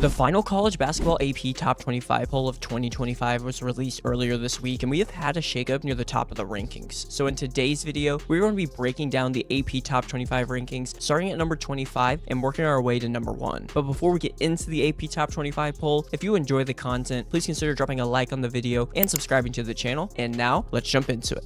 The final college basketball AP Top 25 poll of 2025 was released earlier this week, and we have had a shakeup near the top of the rankings. So in today's video, we're going to be breaking down the AP Top 25 rankings, starting at number 25 and working our way to number 1. But before we get into the AP Top 25 poll, if you enjoy the content, please consider dropping a like on the video and subscribing to the channel. And now, let's jump into it.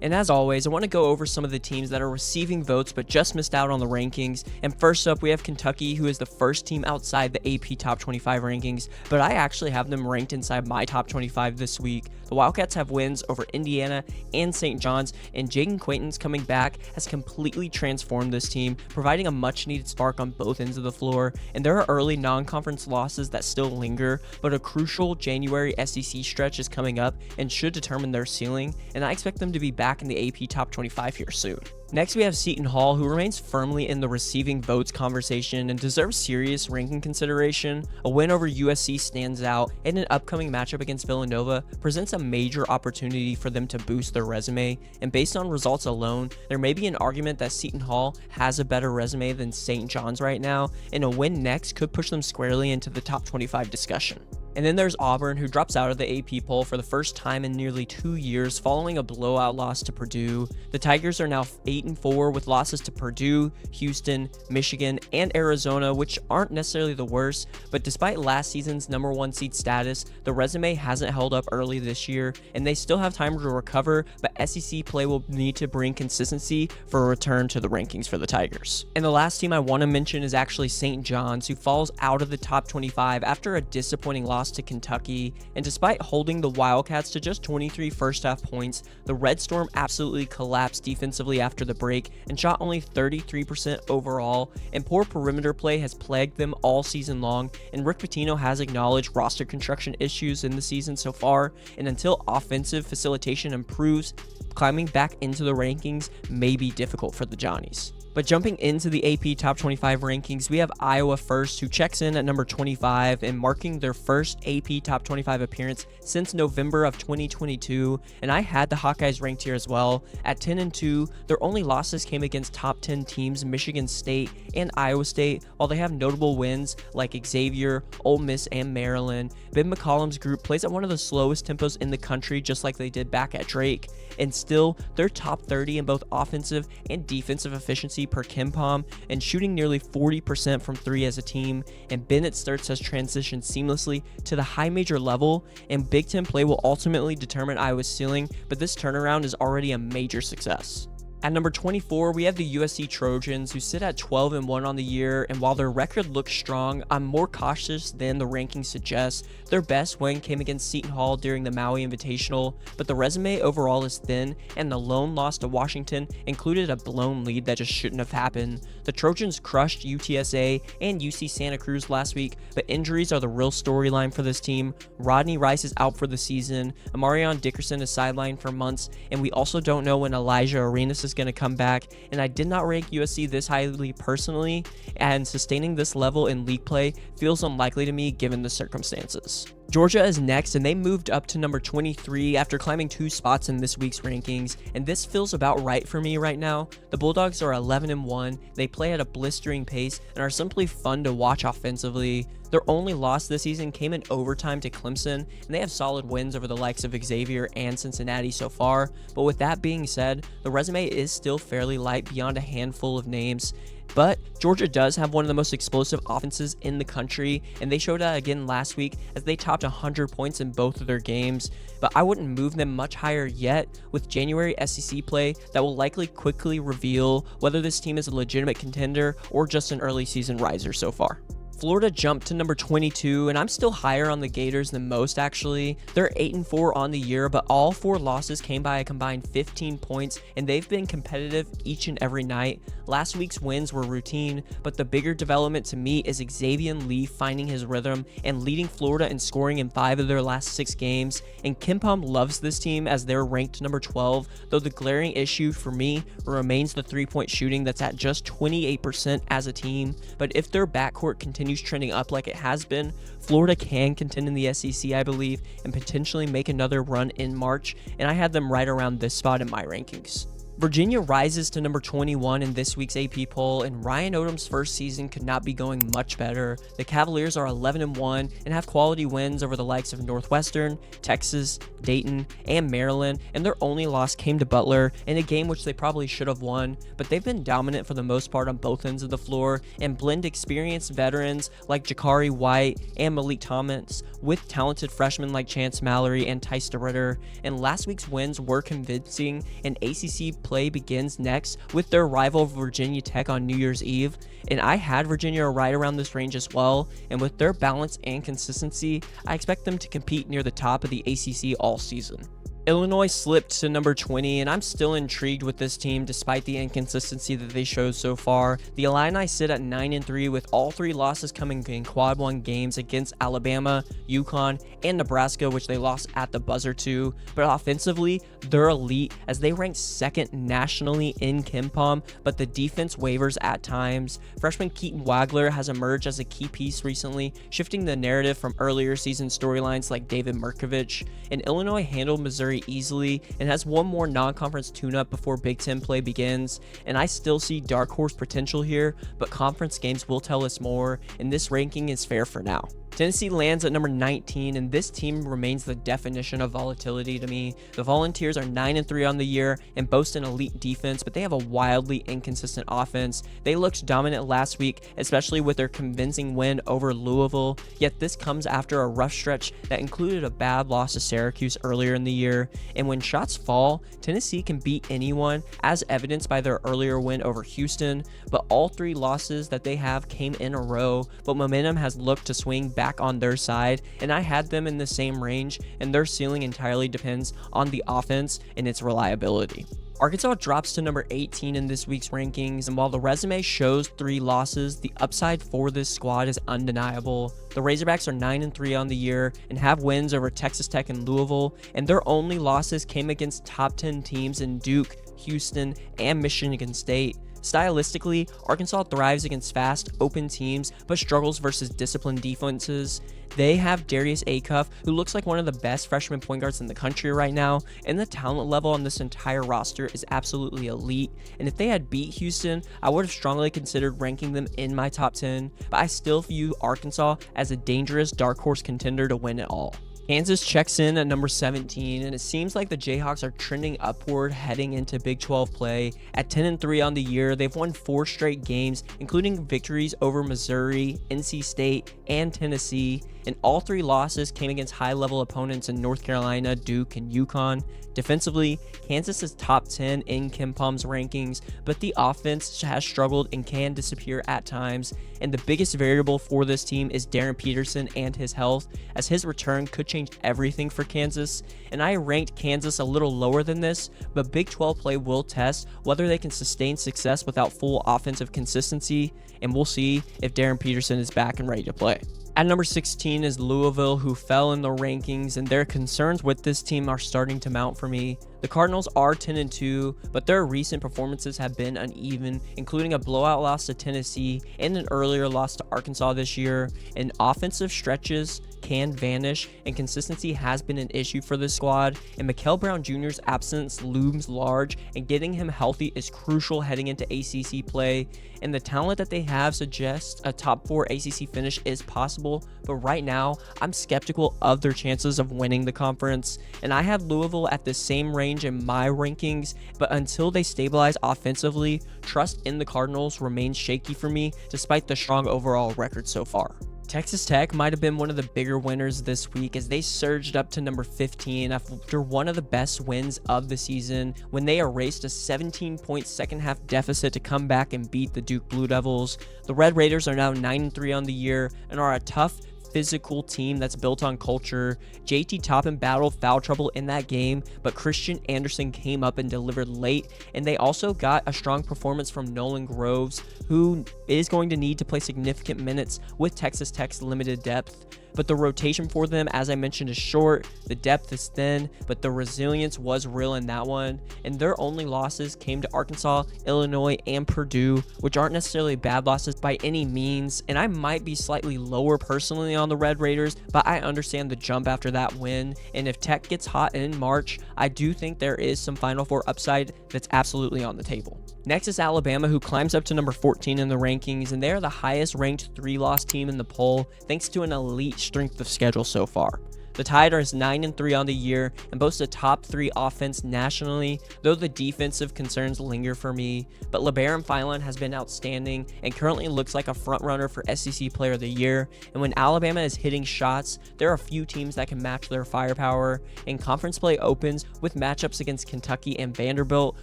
And as always, I want to go over some of the teams that are receiving votes but just missed out on the rankings. And first up, we have Kentucky, who is the first team outside the AP Top 25 rankings, but I actually have them ranked inside my Top 25 this week. The Wildcats have wins over Indiana and St. John's, and Jaden Quaintance coming back has completely transformed this team, providing a much-needed spark on both ends of the floor. And there are early non-conference losses that still linger, but a crucial January SEC stretch is coming up and should determine their ceiling, and I expect them to be back in the AP Top 25 here soon. Next, we have Seton Hall, who remains firmly in the receiving votes conversation and deserves serious ranking consideration. A win over USC stands out, and an upcoming matchup against Villanova presents a major opportunity for them to boost their resume. And based on results alone, there may be an argument that Seton Hall has a better resume than St. John's right now, and a win next could push them squarely into the top 25 discussion. And then there's Auburn, who drops out of the AP poll for the first time in nearly 2 years following a blowout loss to Purdue. The Tigers are now 8-4 with losses to Purdue, Houston, Michigan, and Arizona, which aren't necessarily the worst, but despite last season's number 1 seed status, the resume hasn't held up early this year, and they still have time to recover, but SEC play will need to bring consistency for a return to the rankings for the Tigers. And the last team I want to mention is actually St. John's, who falls out of the top 25 after a disappointing loss to Kentucky. And despite holding the Wildcats to just 23 first half points, the Red Storm absolutely collapsed defensively after the break and shot only 33% overall, and poor perimeter play has plagued them all season long, and Rick Pitino has acknowledged roster construction issues in the season so far, and until offensive facilitation improves, climbing back into the rankings may be difficult for the Johnnies. But jumping into the AP Top 25 rankings, we have Iowa first, who checks in at number 25 and marking their first AP Top 25 appearance since November of 2022. And I had the Hawkeyes ranked here as well. At 10-2, their only losses came against top 10 teams Michigan State and Iowa State, while they have notable wins like Xavier, Ole Miss, and Maryland. Ben McCollum's group plays at one of the slowest tempos in the country, just like they did back at Drake. And still, they're top 30 in both offensive and defensive efficiency per KenPom, and shooting nearly 40% from 3 as a team. And Bennett Sturts has transitioned seamlessly to the high major level, and Big Ten play will ultimately determine Iowa's ceiling, but this turnaround is already a major success. At number 24, we have the USC Trojans, who sit at 12-1 on the year, and while their record looks strong, I'm more cautious than the rankings suggest. Their best win came against Seton Hall during the Maui Invitational, but the resume overall is thin, and the lone loss to Washington included a blown lead that just shouldn't have happened. The Trojans crushed UTSA and UC Santa Cruz last week, but injuries are the real storyline for this team. Rodney Rice is out for the season, Amarion Dickerson is sidelined for months, and we also don't know when Elijah Arenas is going to come back, and I did not rank USC this highly personally, and sustaining this level in league play feels unlikely to me given the circumstances. Georgia is next, and they moved up to number 23 after climbing 2 spots in this week's rankings, and this feels about right for me right now. The Bulldogs are 11-1, they play at a blistering pace and are simply fun to watch offensively. Their only loss this season came in overtime to Clemson, and they have solid wins over the likes of Xavier and Cincinnati so far. But with that being said, the resume is still fairly light beyond a handful of names. But Georgia does have one of the most explosive offenses in the country, and they showed that again last week as they topped 100 points in both of their games. But I wouldn't move them much higher yet, with January SEC play that will likely quickly reveal whether this team is a legitimate contender or just an early season riser so far. Florida jumped to number 22, and I'm still higher on the Gators than most actually. They're 8-4 on the year, but all 4 losses came by a combined 15 points, and they've been competitive each and every night. Last week's wins were routine, but the bigger development to me is Xavier Lee finding his rhythm and leading Florida in scoring in 5 of their last 6 games. And KenPom loves this team as they're ranked number 12, though the glaring issue for me remains the 3-point shooting that's at just 28% as a team. But if their backcourt continues trending up like it has been, Florida can contend in the SEC, I believe, and potentially make another run in March, and I had them right around this spot in my rankings. Virginia rises to number 21 in this week's AP poll, and Ryan Odom's first season could not be going much better. The Cavaliers are 11-1 and have quality wins over the likes of Northwestern, Texas, Dayton, and Maryland, and their only loss came to Butler in a game which they probably should have won, but they've been dominant for the most part on both ends of the floor and blend experienced veterans like Jakari White and Malik Thomas with talented freshmen like Chance Mallory and Tice DeRitter, and last week's wins were convincing, and ACC play begins next with their rival Virginia Tech on New Year's Eve, and I had Virginia right around this range as well, and with their balance and consistency, I expect them to compete near the top of the ACC all season. Illinois slipped to number 20, and I'm still intrigued with this team despite the inconsistency that they showed so far. The Illini sit at 9-3 with all three losses coming in quad one games against Alabama, UConn, and Nebraska, which they lost at the buzzer to. But offensively, they're elite as they rank second nationally in KenPom, but the defense wavers at times. Freshman Keaton Wagler has emerged as a key piece recently, shifting the narrative from earlier season storylines like David Mirkovich. And Illinois handled Missouri easily and has one more non-conference tune-up before Big Ten play begins, and I still see dark horse potential here, but conference games will tell us more, and this ranking is fair for now. Tennessee lands at number 19, and this team remains the definition of volatility to me. The Volunteers are 9-3 on the year and boast an elite defense, but they have a wildly inconsistent offense. They looked dominant last week, especially with their convincing win over Louisville, yet this comes after a rough stretch that included a bad loss to Syracuse earlier in the year. And when shots fall, Tennessee can beat anyone, as evidenced by their earlier win over Houston, but all three losses that they have came in a row, but momentum has looked to swing back on their side, and I had them in the same range, and their ceiling entirely depends on the offense and its reliability. Arkansas drops to number 18 in this week's rankings, and while the resume shows 3 losses, the upside for this squad is undeniable. The Razorbacks are 9-3 on the year and have wins over Texas Tech and Louisville, and their only losses came against top 10 teams in Duke, Houston, and Michigan State. Stylistically, Arkansas thrives against fast, open teams, but struggles versus disciplined defenses. They have Darius Acuff, who looks like one of the best freshman point guards in the country right now, and the talent level on this entire roster is absolutely elite, and if they had beat Houston, I would have strongly considered ranking them in my top 10, but I still view Arkansas as a dangerous dark horse contender to win it all. Kansas checks in at number 17, and it seems like the Jayhawks are trending upward heading into Big 12 play. At 10-3 on the year, they've won 4 straight games, including victories over Missouri, NC State, and Tennessee, and all 3 losses came against high-level opponents in North Carolina, Duke, and UConn. Defensively, Kansas is top 10 in KenPom's rankings, but the offense has struggled and can disappear at times, and the biggest variable for this team is Darren Peterson and his health, as his return could change everything for Kansas, and I ranked Kansas a little lower than this, but Big 12 play will test whether they can sustain success without full offensive consistency, and we'll see if Darren Peterson is back and ready to play. At number 16 is Louisville, who fell in the rankings, and their concerns with this team are starting to mount for me. The Cardinals are 10-2, but their recent performances have been uneven, including a blowout loss to Tennessee and an earlier loss to Arkansas this year, and offensive stretches can vanish, and consistency has been an issue for this squad, and Mikael Brown Jr.'s absence looms large, and getting him healthy is crucial heading into ACC play, and the talent that they have suggests a top 4 ACC finish is possible, but right now, I'm skeptical of their chances of winning the conference, and I have Louisville at the same range in my rankings, but until they stabilize offensively, trust in the Cardinals remains shaky for me, despite the strong overall record so far. Texas Tech might have been one of the bigger winners this week as they surged up to number 15 after one of the best wins of the season when they erased a 17-point second-half deficit to come back and beat the Duke Blue Devils. The Red Raiders are now 9-3 on the year and are a tough, physical team that's built on culture. JT Toppin battled foul trouble in that game, but Christian Anderson came up and delivered late, and they also got a strong performance from Nolan Groves, who is going to need to play significant minutes with Texas Tech's limited depth. But the rotation for them, as I mentioned, is short, the depth is thin, but the resilience was real in that one, and their only losses came to Arkansas, Illinois, and Purdue, which aren't necessarily bad losses by any means, and I might be slightly lower personally on on the Red Raiders, but I understand the jump after that win, and if Tech gets hot in March, I do think there is some Final Four upside that's absolutely on the table. Next is Alabama, who climbs up to number 14 in the rankings, and they are the highest ranked 3-loss team in the poll thanks to an elite strength of schedule so far. The Tide are 9-3 on the year and boast a top 3 offense nationally, though the defensive concerns linger for me. But LeBaron Philon has been outstanding and currently looks like a frontrunner for SEC Player of the Year. And when Alabama is hitting shots, there are a few teams that can match their firepower. And conference play opens with matchups against Kentucky and Vanderbilt,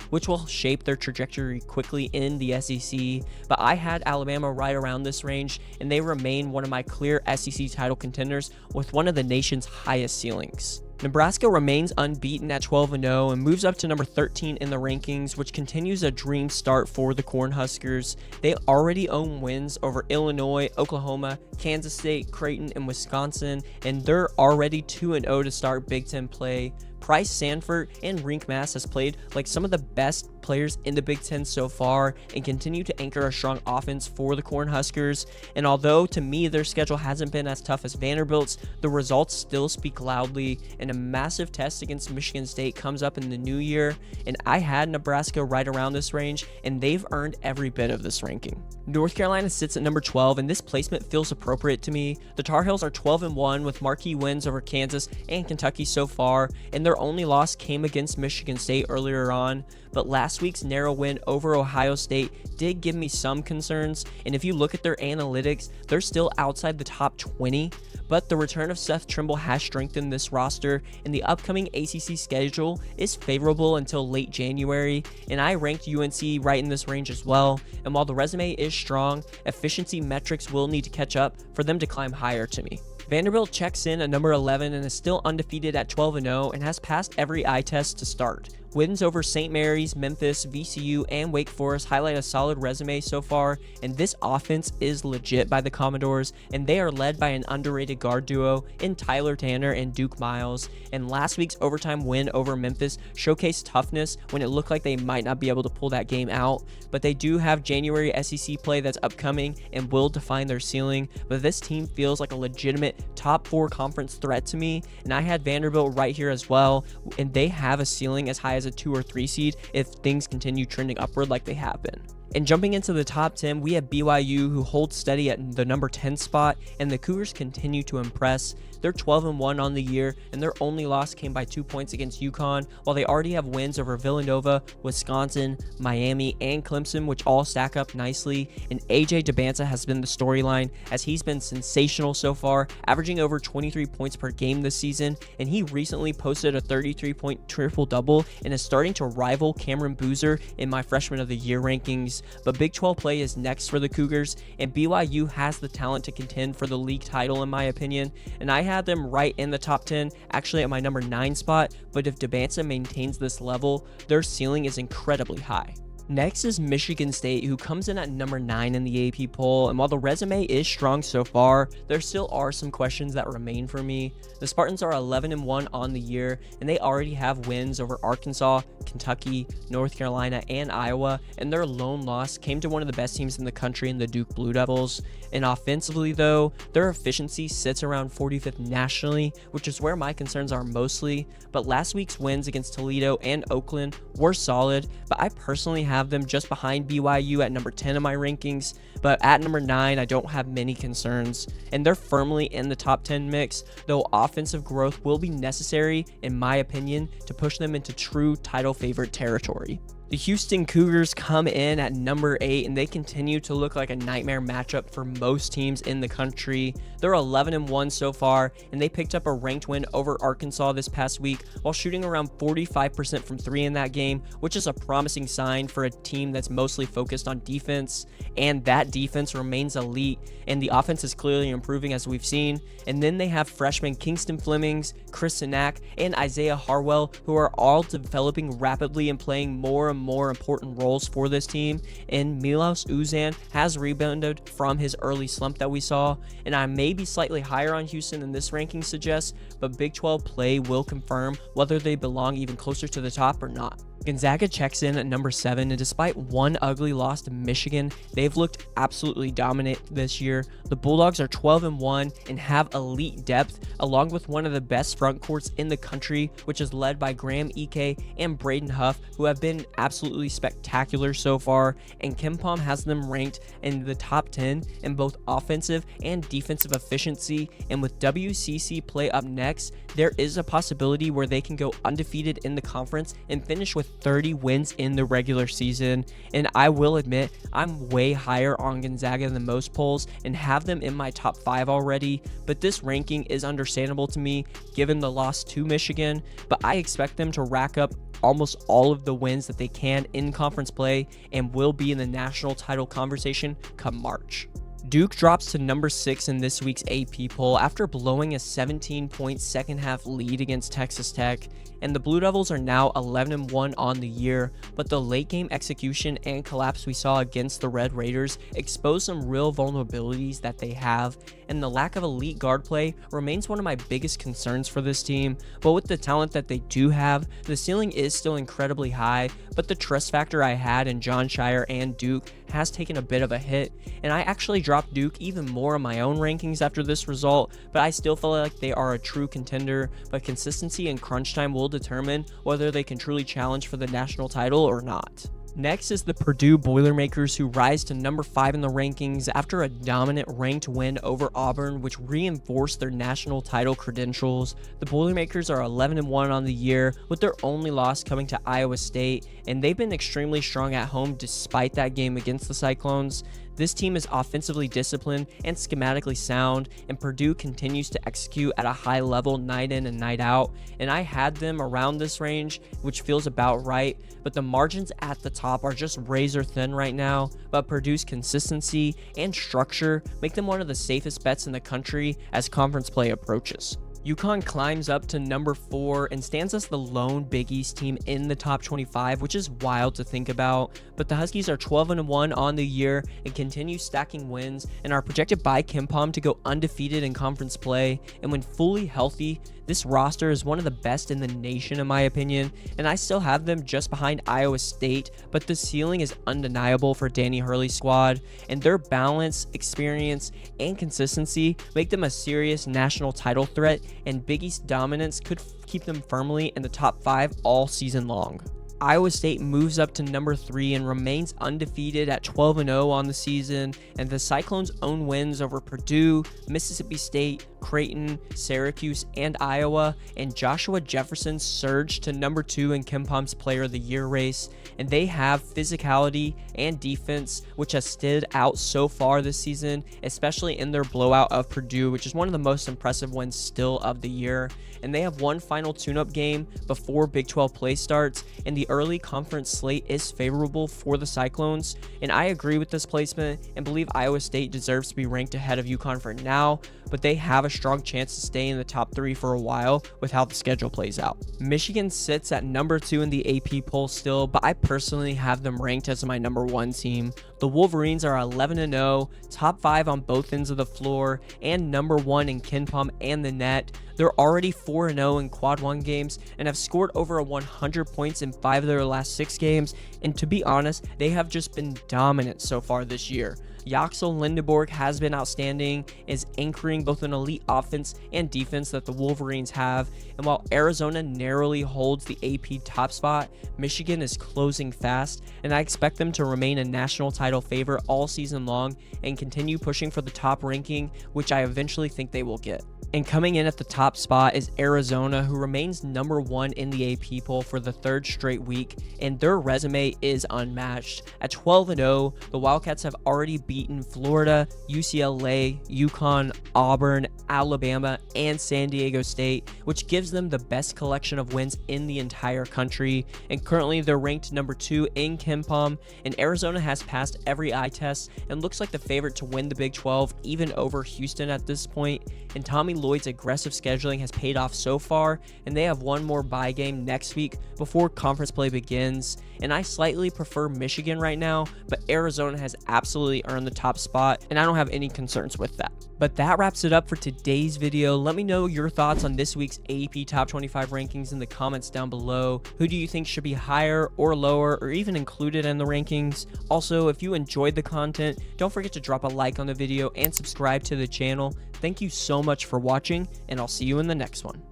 which will shape their trajectory quickly in the SEC. But I had Alabama right around this range, and they remain one of my clear SEC title contenders with one of the nation's highest ceilings. Nebraska remains unbeaten at 12-0 and moves up to number 13 in the rankings, which continues a dream start for the Cornhuskers. They already own wins over Illinois, Oklahoma, Kansas State, Creighton, and Wisconsin, and they're already 2-0 to start Big Ten play. Price Sanford and Rink Mass has played like some of the best players in the Big Ten so far and continue to anchor a strong offense for the Cornhuskers. And although to me their schedule hasn't been as tough as Vanderbilt's, the results still speak loudly, and a massive test against Michigan State comes up in the new year, and I had Nebraska right around this range, and they've earned every bit of this ranking. North Carolina sits at number 12, and this placement feels appropriate to me. The Tar Heels are 12-1 with marquee wins over Kansas and Kentucky so far, and their only loss came against Michigan State earlier on. But last week's narrow win over Ohio State did give me some concerns, and if you look at their analytics, they're still outside the top 20, but the return of Seth Trimble has strengthened this roster, and the upcoming ACC schedule is favorable until late January, and I ranked UNC right in this range as well, and while the resume is strong, efficiency metrics will need to catch up for them to climb higher to me. Vanderbilt checks in at number 11 and is still undefeated at 12-0 and has passed every eye test to start. Wins over St. Mary's, Memphis, VCU, and Wake Forest highlight a solid resume so far, and this offense is legit by the Commodores, and they are led by an underrated guard duo in Tyler Tanner and Duke Miles, and last week's overtime win over Memphis showcased toughness when it looked like they might not be able to pull that game out, but they do have January SEC play that's upcoming and will define their ceiling, but this team feels like a legitimate top 4 conference threat to me, and I had Vanderbilt right here as well, and they have a ceiling as high as a 2 or 3 seed if things continue trending upward like they have been. And jumping into the top 10, we have BYU, who holds steady at the number 10 spot, and the Cougars continue to impress. They're 12-1 on the year, and their only loss came by 2 points against UConn, while they already have wins over Villanova, Wisconsin, Miami, and Clemson, which all stack up nicely. And AJ Debanta has been the storyline, as he's been sensational so far, averaging over 23 points per game this season, and he recently posted a 33-point triple-double and is starting to rival Cameron Boozer in my Freshman of the Year rankings. But Big 12 play is next for the Cougars, and BYU has the talent to contend for the league title in my opinion, and I had them right in the top 10, actually at my number 9 spot, but if Debanta maintains this level, their ceiling is incredibly high. Next is Michigan State, who comes in at number 9 in the AP poll, and while the resume is strong so far, there still are some questions that remain for me. The Spartans are 11-1 on the year, and they already have wins over Arkansas, Kentucky, North Carolina, and Iowa, and their lone loss came to one of the best teams in the country in the Duke Blue Devils. And offensively though, their efficiency sits around 45th nationally, which is where my concerns are mostly, but last week's wins against Toledo and Oakland were solid, but I personally have them just behind BYU at number 10 in my rankings, but at number 9 I don't have many concerns, and they're firmly in the top 10 mix, though offensive growth will be necessary in my opinion to push them into true title favorite territory. The Houston Cougars come in at number 8, and they continue to look like a nightmare matchup for most teams in the country. They're 11-1 so far, and they picked up a ranked win over Arkansas this past week while shooting around 45% from 3 in that game, which is a promising sign for a team that's mostly focused on defense, and that defense remains elite, and the offense is clearly improving as we've seen. And then they have freshmen Kingston Flemings, Chris Sinak, and Isaiah Harwell, who are all developing rapidly and playing more and more important roles for this team, and Milos Uzan has rebounded from his early slump that we saw, and I may be slightly higher on Houston than this ranking suggests, but Big 12 play will confirm whether they belong even closer to the top or not. Gonzaga checks in at number 7, and despite one ugly loss to Michigan, they've looked absolutely dominant this year. The Bulldogs are 12-1 and have elite depth, along with one of the best front courts in the country, which is led by Graham Ike and Braden Huff, who have been absolutely spectacular so far, and KenPom has them ranked in the top 10 in both offensive and defensive efficiency, and with WCC play up next, there is a possibility where they can go undefeated in the conference and finish with 30 wins in the regular season. And I will admit, I'm way higher on Gonzaga than most polls and have them in my top 5 already, but this ranking is understandable to me given the loss to Michigan, but I expect them to rack up almost all of the wins that they can in conference play and will be in the national title conversation come March. Duke drops to number 6 in this week's AP poll after blowing a 17-point second-half lead against Texas Tech, and the Blue Devils are now 11-1 on the year, but the late-game execution and collapse we saw against the Red Raiders exposed some real vulnerabilities that they have, and the lack of elite guard play remains one of my biggest concerns for this team. But with the talent that they do have, the ceiling is still incredibly high, but the trust factor I had in John Shire and Duke has taken a bit of a hit, and I actually dropped Duke even more on my own rankings after this result, but I still feel like they are a true contender, but consistency and crunch time will determine whether they can truly challenge for the national title or not. Next is the Purdue Boilermakers, who rise to number 5 in the rankings after a dominant ranked win over Auburn, which reinforced their national title credentials. The Boilermakers are 11-1 on the year, with their only loss coming to Iowa State, and they've been extremely strong at home despite that game against the Cyclones. This team is offensively disciplined and schematically sound, and Purdue continues to execute at a high level night in and night out, and I had them around this range, which feels about right, but the margins at the top are just razor thin right now, but Purdue's consistency and structure make them one of the safest bets in the country as conference play approaches. UConn climbs up to number 4 and stands as the lone Big East team in the top 25, which is wild to think about, but the Huskies are 12-1 on the year and continue stacking wins and are projected by KenPom to go undefeated in conference play, and when fully healthy, this roster is one of the best in the nation in my opinion, and I still have them just behind Iowa State, but the ceiling is undeniable for Danny Hurley's squad, and their balance, experience, and consistency make them a serious national title threat, and Big East dominance could keep them firmly in the top 5 all season long. Iowa State moves up to number 3 and remains undefeated at 12-0 on the season, and the Cyclones own wins over Purdue, Mississippi State, Creighton, Syracuse, and Iowa, and Joshua Jefferson surged to number 2 in KenPom's Player of the Year race, and they have physicality and defense, which has stood out so far this season, especially in their blowout of Purdue, which is one of the most impressive wins still of the year, and they have one final tune-up game before Big 12 play starts, and the early conference slate is favorable for the Cyclones, and I agree with this placement and believe Iowa State deserves to be ranked ahead of UConn for now, but they have a strong chance to stay in the top 3 for a while with how the schedule plays out. Michigan sits at number 2 in the AP poll still, but I personally have them ranked as my number 1 team. The Wolverines are 11-0, top 5 on both ends of the floor, and number 1 in KenPom and the net. They're already 4-0 in Quad 1 games and have scored over 100 points in 5 of their last 6 games, and to be honest, they have just been dominant so far this year. Yaxel Lindeborg has been outstanding, is anchoring both an elite offense and defense that the Wolverines have, and while Arizona narrowly holds the AP top spot, Michigan is closing fast, and I expect them to remain a national title favorite all season long and continue pushing for the top ranking, which I eventually think they will get. And coming in at the top spot is Arizona, who remains number 1 in the AP poll for the 3rd straight week, and their resume is unmatched. At 12-0, the Wildcats have already beaten Florida, UCLA, UConn, Auburn, Alabama, and San Diego State, which gives them the best collection of wins in the entire country. And currently they're ranked number 2 in KenPom, and Arizona has passed every eye test and looks like the favorite to win the Big 12, even over Houston at this point. And Tommy Lloyd's aggressive scheduling has paid off so far, and they have one more bye game next week before conference play begins. And I slightly prefer Michigan right now, but Arizona has absolutely earned the top spot, and I don't have any concerns with that. But that wraps it up for today's video. Let me know your thoughts on this week's AP Top 25 rankings in the comments down below. Who do you think should be higher or lower, or even included in the rankings? Also, if you enjoyed the content, don't forget to drop a like on the video and subscribe to the channel. Thank you so much for watching, and I'll see you in the next one.